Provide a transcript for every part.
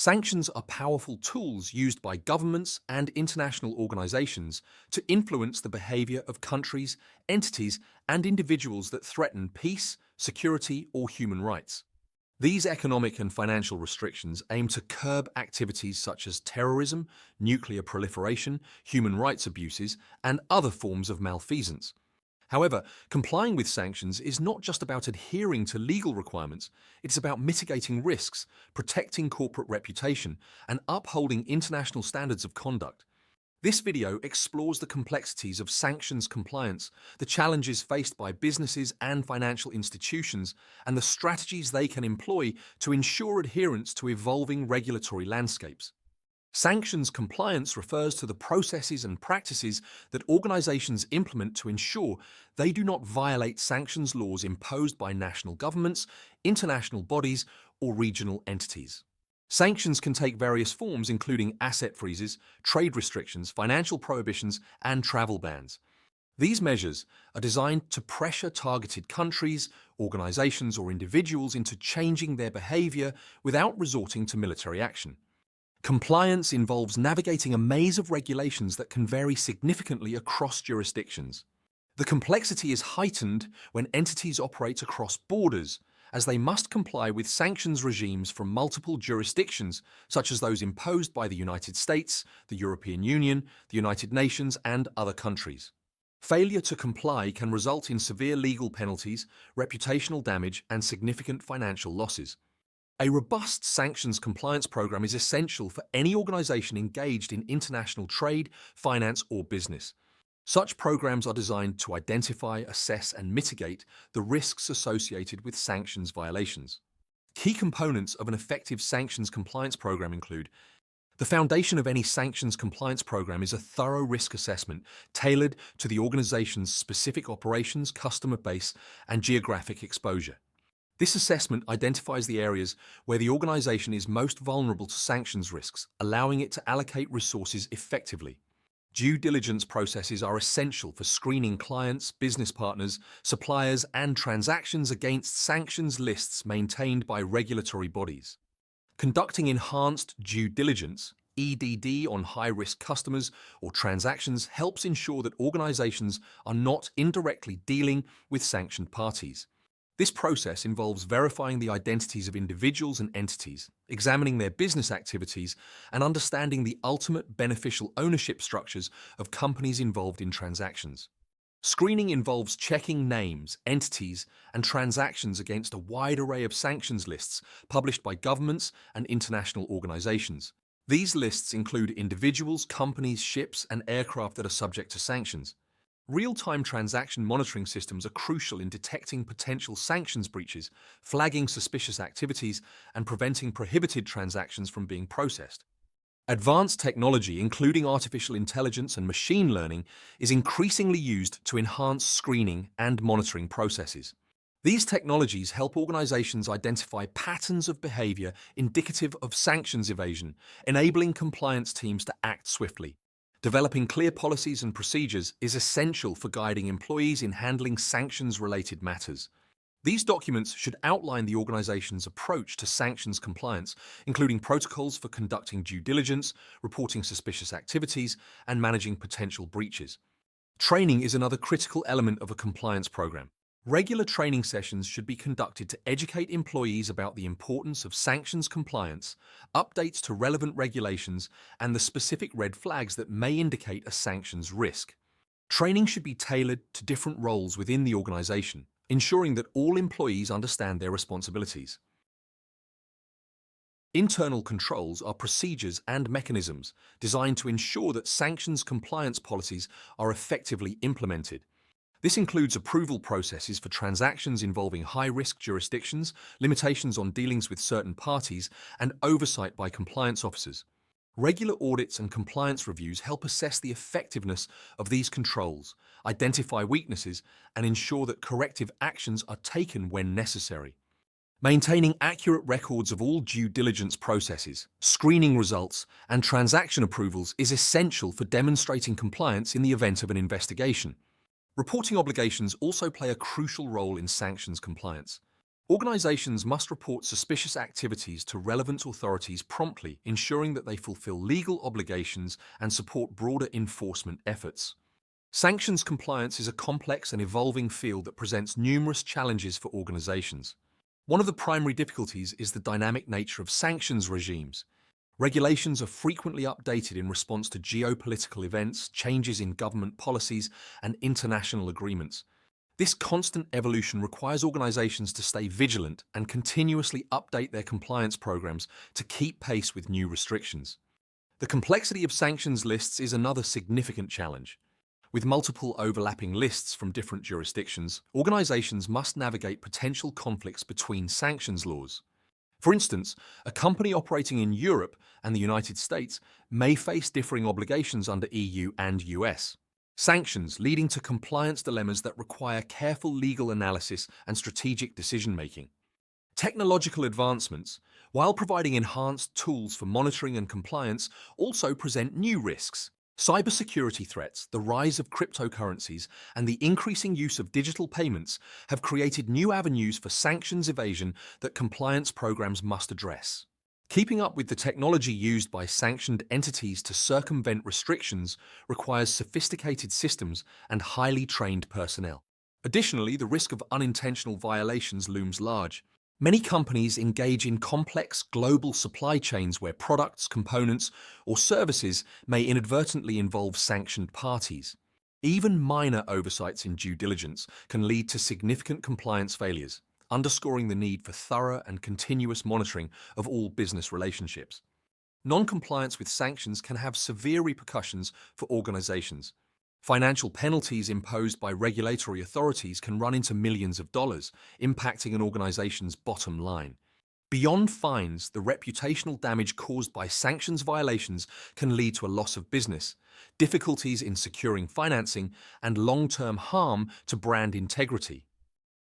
Sanctions are powerful tools used by governments and international organizations to influence the behavior of countries, entities, and individuals that threaten peace, security, or human rights. These economic and financial restrictions aim to curb activities such as terrorism, nuclear proliferation, human rights abuses, and other forms of malfeasance. However, complying with sanctions is not just about adhering to legal requirements, it's about mitigating risks, protecting corporate reputation, and upholding international standards of conduct. This video explores the complexities of sanctions compliance, the challenges faced by businesses and financial institutions, and the strategies they can employ to ensure adherence to evolving regulatory landscapes. Sanctions compliance refers to the processes and practices that organizations implement to ensure they do not violate sanctions laws imposed by national governments, international bodies, or regional entities. Sanctions can take various forms, including asset freezes, trade restrictions, financial prohibitions, and travel bans. These measures are designed to pressure targeted countries, organizations, or individuals into changing their behavior without resorting to military action. Compliance involves navigating a maze of regulations that can vary significantly across jurisdictions. The complexity is heightened when entities operate across borders, as they must comply with sanctions regimes from multiple jurisdictions, such as those imposed by the United States, the European Union, the United Nations, and other countries. Failure to comply can result in severe legal penalties, reputational damage, and significant financial losses. A robust sanctions compliance program is essential for any organization engaged in international trade, finance, or business. Such programs are designed to identify, assess, and mitigate the risks associated with sanctions violations. Key components of an effective sanctions compliance program include: the foundation of any sanctions compliance program is a thorough risk assessment tailored to the organization's specific operations, customer base, and geographic exposure. This assessment identifies the areas where the organization is most vulnerable to sanctions risks, allowing it to allocate resources effectively. Due diligence processes are essential for screening clients, business partners, suppliers, and transactions against sanctions lists maintained by regulatory bodies. Conducting enhanced due diligence, EDD, on high-risk customers or transactions helps ensure that organizations are not indirectly dealing with sanctioned parties. This process involves verifying the identities of individuals and entities, examining their business activities, and understanding the ultimate beneficial ownership structures of companies involved in transactions. Screening involves checking names, entities, and transactions against a wide array of sanctions lists published by governments and international organizations. These lists include individuals, companies, ships, and aircraft that are subject to sanctions. Real-time transaction monitoring systems are crucial in detecting potential sanctions breaches, flagging suspicious activities, and preventing prohibited transactions from being processed. Advanced technology, including artificial intelligence and machine learning, is increasingly used to enhance screening and monitoring processes. These technologies help organizations identify patterns of behavior indicative of sanctions evasion, enabling compliance teams to act swiftly. Developing clear policies and procedures is essential for guiding employees in handling sanctions-related matters. These documents should outline the organization's approach to sanctions compliance, including protocols for conducting due diligence, reporting suspicious activities, and managing potential breaches. Training is another critical element of a compliance program. Regular training sessions should be conducted to educate employees about the importance of sanctions compliance, updates to relevant regulations, and the specific red flags that may indicate a sanctions risk. Training should be tailored to different roles within the organization, ensuring that all employees understand their responsibilities. Internal controls are procedures and mechanisms designed to ensure that sanctions compliance policies are effectively implemented. This includes approval processes for transactions involving high-risk jurisdictions, limitations on dealings with certain parties, and oversight by compliance officers. Regular audits and compliance reviews help assess the effectiveness of these controls, identify weaknesses, and ensure that corrective actions are taken when necessary. Maintaining accurate records of all due diligence processes, screening results, and transaction approvals is essential for demonstrating compliance in the event of an investigation. Reporting obligations also play a crucial role in sanctions compliance. Organizations must report suspicious activities to relevant authorities promptly, ensuring that they fulfill legal obligations and support broader enforcement efforts. Sanctions compliance is a complex and evolving field that presents numerous challenges for organizations. One of the primary difficulties is the dynamic nature of sanctions regimes. Regulations are frequently updated in response to geopolitical events, changes in government policies, and international agreements. This constant evolution requires organizations to stay vigilant and continuously update their compliance programs to keep pace with new restrictions. The complexity of sanctions lists is another significant challenge. With multiple overlapping lists from different jurisdictions, organizations must navigate potential conflicts between sanctions laws. For instance, a company operating in Europe and the United States may face differing obligations under EU and US sanctions, leading to compliance dilemmas that require careful legal analysis and strategic decision-making. Technological advancements, while providing enhanced tools for monitoring and compliance, also present new risks. Cybersecurity threats, the rise of cryptocurrencies, and the increasing use of digital payments have created new avenues for sanctions evasion that compliance programs must address. Keeping up with the technology used by sanctioned entities to circumvent restrictions requires sophisticated systems and highly trained personnel. Additionally, the risk of unintentional violations looms large. Many companies engage in complex global supply chains where products, components, or services may inadvertently involve sanctioned parties. Even minor oversights in due diligence can lead to significant compliance failures, underscoring the need for thorough and continuous monitoring of all business relationships. Non-compliance with sanctions can have severe repercussions for organizations. Financial penalties imposed by regulatory authorities can run into millions of dollars, impacting an organization's bottom line. Beyond fines, the reputational damage caused by sanctions violations can lead to a loss of business, difficulties in securing financing, and long-term harm to brand integrity.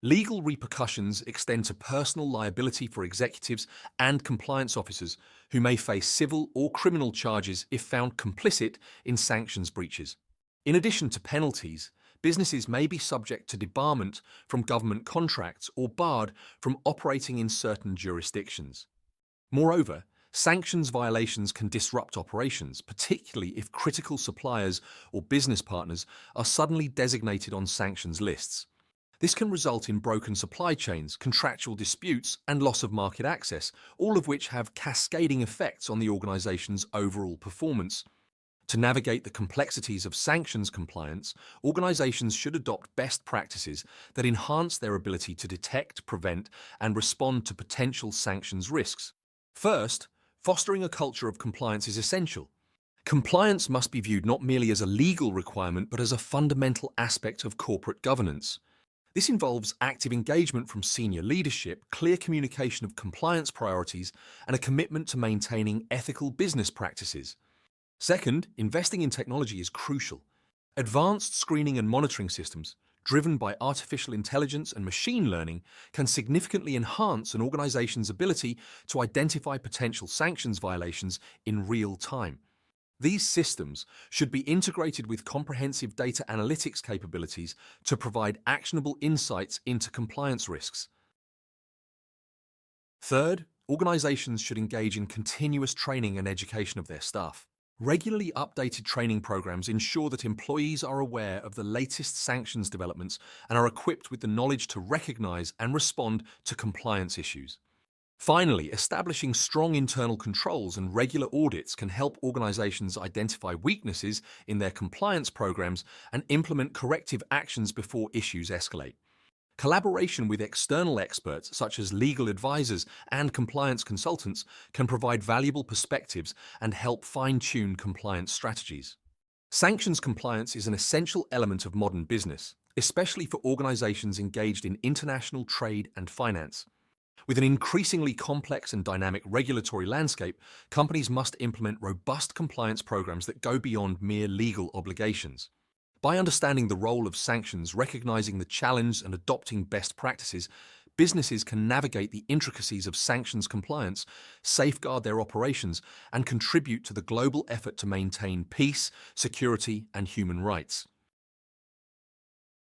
Legal repercussions extend to personal liability for executives and compliance officers who may face civil or criminal charges if found complicit in sanctions breaches. In addition to penalties, businesses may be subject to debarment from government contracts or barred from operating in certain jurisdictions. Moreover, sanctions violations can disrupt operations, particularly if critical suppliers or business partners are suddenly designated on sanctions lists. This can result in broken supply chains, contractual disputes, and loss of market access, all of which have cascading effects on the organization's overall performance. To navigate the complexities of sanctions compliance, organizations should adopt best practices that enhance their ability to detect, prevent, and respond to potential sanctions risks. First, fostering a culture of compliance is essential. Compliance must be viewed not merely as a legal requirement, but as a fundamental aspect of corporate governance. This involves active engagement from senior leadership, clear communication of compliance priorities, and a commitment to maintaining ethical business practices. Second, investing in technology is crucial. Advanced screening and monitoring systems, driven by artificial intelligence and machine learning, can significantly enhance an organization's ability to identify potential sanctions violations in real time. These systems should be integrated with comprehensive data analytics capabilities to provide actionable insights into compliance risks. Third, organizations should engage in continuous training and education of their staff. Regularly updated training programs ensure that employees are aware of the latest sanctions developments and are equipped with the knowledge to recognize and respond to compliance issues. Finally, establishing strong internal controls and regular audits can help organizations identify weaknesses in their compliance programs and implement corrective actions before issues escalate. Collaboration with external experts, such as legal advisors and compliance consultants, can provide valuable perspectives and help fine-tune compliance strategies. Sanctions compliance is an essential element of modern business, especially for organizations engaged in international trade and finance. With an increasingly complex and dynamic regulatory landscape, companies must implement robust compliance programs that go beyond mere legal obligations. By understanding the role of sanctions, recognizing the challenge, and adopting best practices, businesses can navigate the intricacies of sanctions compliance, safeguard their operations, and contribute to the global effort to maintain peace, security, and human rights.